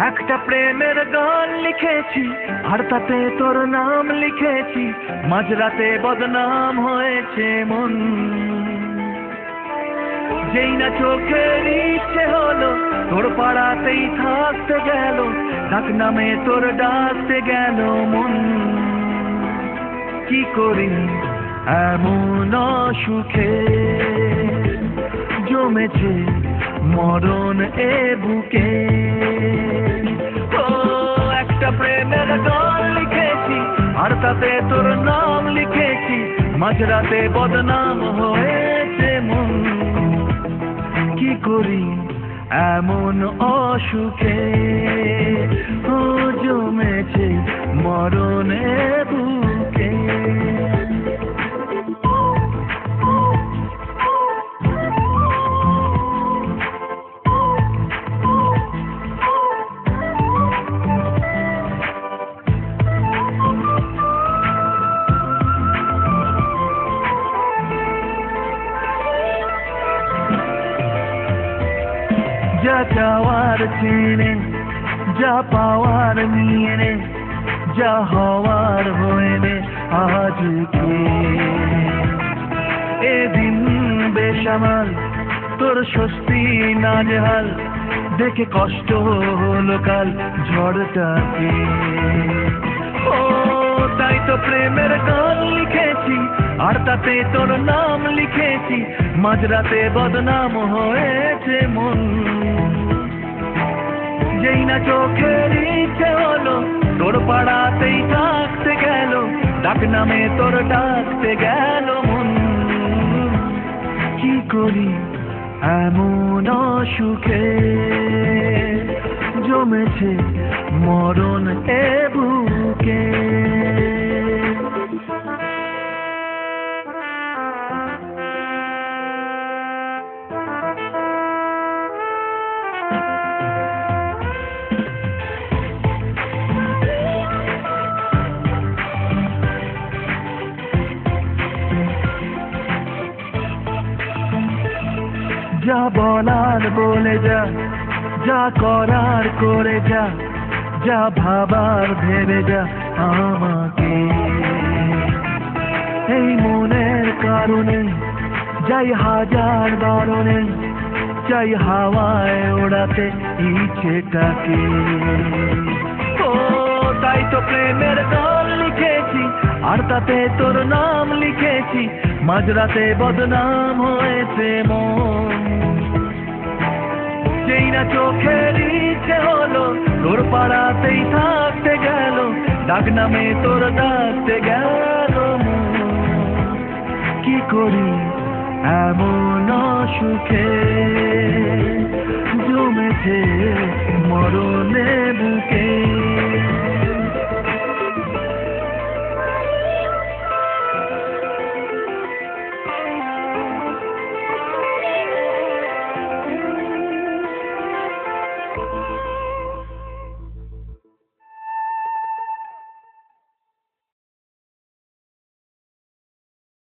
একটা প্রেমের গান লিখেছি আর তাতে তোর নাম লিখেছি, মাঝরাতে বদনাম হয়েছে মন। যেই না চোখের ইচ্ছে হলো তোর পাড়াতেই থাকতে গেল, ডাক নামে তোর ডাকতে গেল মন। কি করি এমন সুখে জমেছে মরণ এ বুকে। ও একটা প্রেমের গান লিখেছি আর তাতে তোর নাম লিখেছি, মাঝরাতে বদনাম হয়েছে মন। কি করি এমন অসুখে ও জমেছে মরণ এ বুকে। যা চাওয়ার চেনে, যা পাওয়ার নিয়ে নে, যা হওয়ার হয়ে নে আজকে। এদিন বেসামাল তোর স্বস্তি নাজেহাল, দেখে কষ্ট হলো কাল ঝড়টাকে। ও তাই তো প্রেমের গান লিখেছি আর তাতে তোর নাম লিখেছি, মাঝরাতে বদনাম হয়েছে মন। যেই না চোখের ইচ্ছে হলো তোর পাড়াতেই থাকতে গেল, ডাক নামে তোর ডাকতে গেল মন। কি করি এমন সুখে জমেছে মরণ এ বুকে। যা বলার বলে যা, যা করার করে যা, যা ভাবার ভেবে যা আমাকে। এই মনের কারণে যাই হাজার বারণে, চাই হাওয়ায় ওড়াতে ইচ্ছেটাকে। ও তাই তো প্রেমের গান লিখেছি আর তাতে তোর নাম লিখেছি, মাঝরাতে বদনাম হয়েছে মন। যেই না চোখের ইচ্ছে হলো তোর পাড়াতেই থাকতে গেল, ডাক নামে তোর ডাকতে গেল মন। কি করি এমন সুখে জমেছে মরণে বুকে।